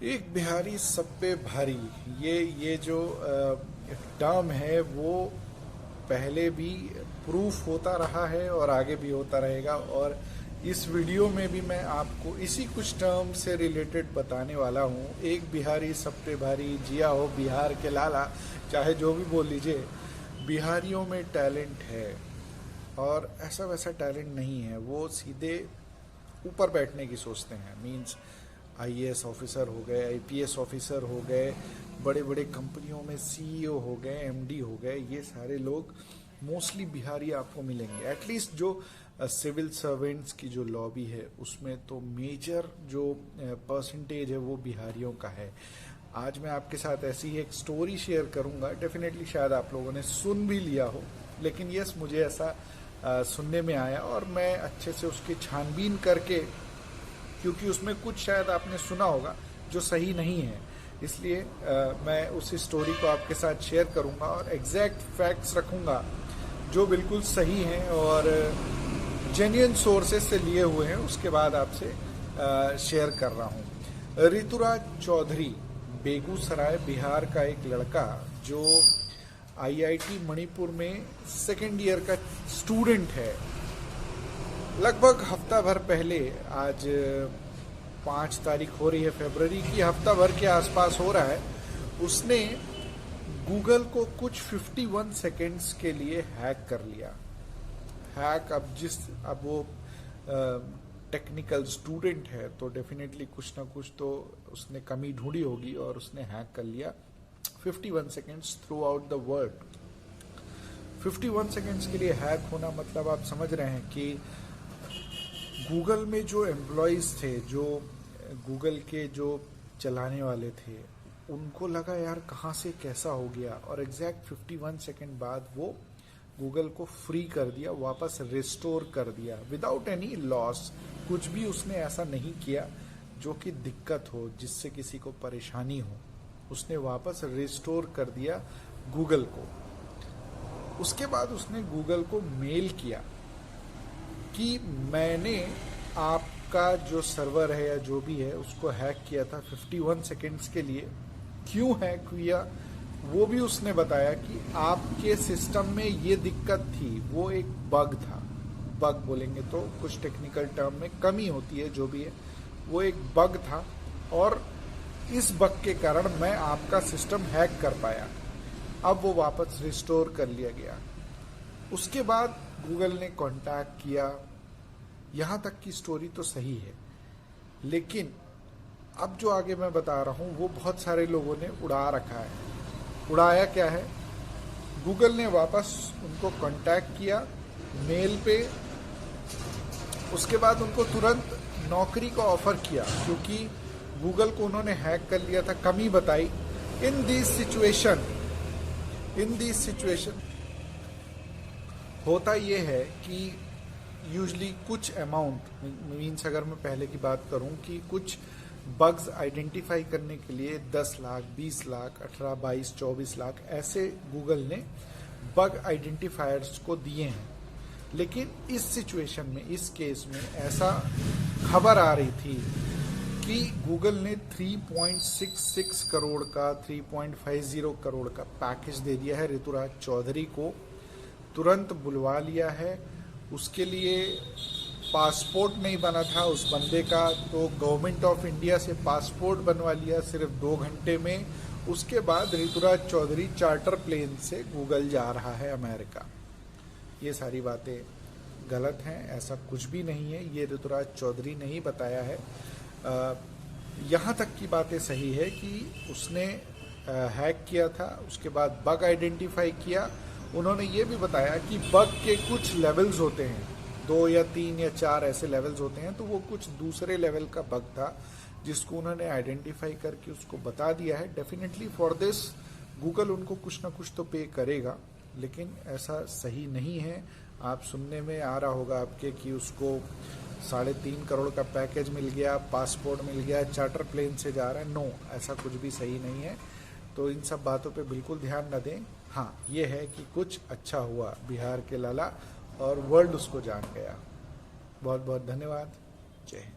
एक बिहारी सब पे भारी, ये जो टर्म है वो पहले भी प्रूफ होता रहा है और आगे भी होता रहेगा। और इस वीडियो में भी मैं आपको इसी कुछ टर्म से रिलेटेड बताने वाला हूँ। एक बिहारी सब पे भारी, जिया हो बिहार के लाला, चाहे जो भी बोल लीजिए, बिहारियों में टैलेंट है और ऐसा वैसा टैलेंट नहीं है। वो सीधे ऊपर बैठने की सोचते हैं। मीन्स आईएएस ऑफिसर हो गए, आईपीएस ऑफिसर हो गए, बड़े बड़े कंपनियों में सीईओ हो गए, एमडी हो गए, ये सारे लोग मोस्टली बिहारी आपको मिलेंगे। एटलीस्ट जो सिविल सर्वेंट्स की जो लॉबी है उसमें तो मेजर जो परसेंटेज है वो बिहारियों का है। आज मैं आपके साथ ऐसी ही एक स्टोरी शेयर करूंगा। डेफिनेटली शायद आप लोगों ने सुन भी लिया हो, लेकिन यस, मुझे ऐसा सुनने में आया और मैं अच्छे से उसकी छानबीन करके, क्योंकि उसमें कुछ शायद आपने सुना होगा जो सही नहीं है, इसलिए मैं उस स्टोरी को आपके साथ शेयर करूंगा और एग्जैक्ट फैक्ट्स रखूंगा जो बिल्कुल सही हैं और जेन्युइन सोर्सेज से लिए हुए हैं। उसके बाद आपसे शेयर कर रहा हूं। ऋतुराज चौधरी, बेगूसराय बिहार का एक लड़का जो आईआईटी मणिपुर में सेकेंड ईयर का स्टूडेंट है। लगभग हफ्ता भर पहले, आज 5 तारीख हो रही है फरवरी की, हफ्ता भर के आसपास हो रहा है, उसने गूगल को कुछ 51 सेकेंड्स के लिए हैक कर लिया। हैक, अब वो टेक्निकल स्टूडेंट है तो डेफिनेटली कुछ ना कुछ तो उसने कमी ढूंढी होगी और उसने हैक कर लिया 51 seconds through out the world. 51 seconds के लिए हैक होना मतलब आप समझ रहे हैं कि गूगल में जो एम्प्लॉयज थे, जो गूगल के जो चलाने वाले थे, उनको लगा यार कहाँ से कैसा हो गया, और एग्जैक्ट 51 सेकेंड बाद वो गूगल को फ्री कर दिया, वापस रिस्टोर कर दिया विदाउट एनी लॉस। कुछ भी उसने ऐसा नहीं किया जो कि दिक्कत हो, जिससे किसी को परेशानी हो। उसने वापस रिस्टोर कर दिया गूगल को। उसके बाद उसने गूगल को मेल किया कि मैंने आपका जो सर्वर है या जो भी है उसको हैक किया था 51 सेकेंड्स के लिए। क्यों हैक किया वो भी उसने बताया कि आपके सिस्टम में ये दिक्कत थी, वो एक बग था। बग बोलेंगे तो कुछ टेक्निकल टर्म में कमी होती है, जो भी है वो एक बग था और इस बग के कारण मैं आपका सिस्टम हैक कर पाया। अब वो वापस रिस्टोर कर लिया गया। उसके बाद गूगल ने कांटेक्ट किया। यहाँ तक की स्टोरी तो सही है, लेकिन अब जो आगे मैं बता रहा हूँ वो बहुत सारे लोगों ने उड़ा रखा है। उड़ाया क्या है? गूगल ने वापस उनको कांटेक्ट किया मेल पे। उसके बाद उनको तुरंत नौकरी का ऑफर किया, क्योंकि गूगल को उन्होंने हैक कर लिया था, कमी बताई। इन दिस सिचुएशन होता ये है कि यूजली कुछ अमाउंट, मीन्स अगर मैं पहले की बात करूं कि कुछ बग्स आइडेंटिफाई करने के लिए 10 लाख, 20 लाख, 18, 22, 24 लाख ऐसे गूगल ने बग आइडेंटिफायर्स को दिए हैं। लेकिन इस सिचुएशन में, इस केस में ऐसा खबर आ रही थी कि गूगल ने 3.66 करोड़ का, 3.50 करोड़ का पैकेज दे दिया है ऋतुराज चौधरी को। तुरंत बुलवा लिया है। उसके लिए पासपोर्ट नहीं बना था उस बंदे का, तो गवर्नमेंट ऑफ इंडिया से पासपोर्ट बनवा लिया सिर्फ 2 घंटे में। उसके बाद ऋतुराज चौधरी चार्टर प्लेन से गूगल जा रहा है अमेरिका। ये सारी बातें गलत हैं, ऐसा कुछ भी नहीं है, ये ऋतुराज चौधरी ने ही बताया है। यहाँ तक की बातें सही है कि उसने हैक किया था, उसके बाद बग आइडेंटिफाई किया। उन्होंने ये भी बताया कि बग के कुछ लेवल्स होते हैं, 2 या 3 या 4 ऐसे लेवल्स होते हैं, तो वो कुछ दूसरे लेवल का बग था जिसको उन्होंने आइडेंटिफाई करके उसको बता दिया है। डेफिनेटली फॉर दिस गूगल उनको कुछ ना कुछ तो पे करेगा, लेकिन ऐसा सही नहीं है। आप सुनने में आ रहा होगा आपके कि उसको 3.5 करोड़ का पैकेज मिल गया, पासपोर्ट मिल गया, चार्टर प्लेन से जा रहा है। नो, ऐसा कुछ भी सही नहीं है। तो इन सब बातों पे बिल्कुल ध्यान न दें। हाँ, ये है कि कुछ अच्छा हुआ बिहार के लाला और वर्ल्ड उसको जान गया। बहुत बहुत धन्यवाद। जय हिंद।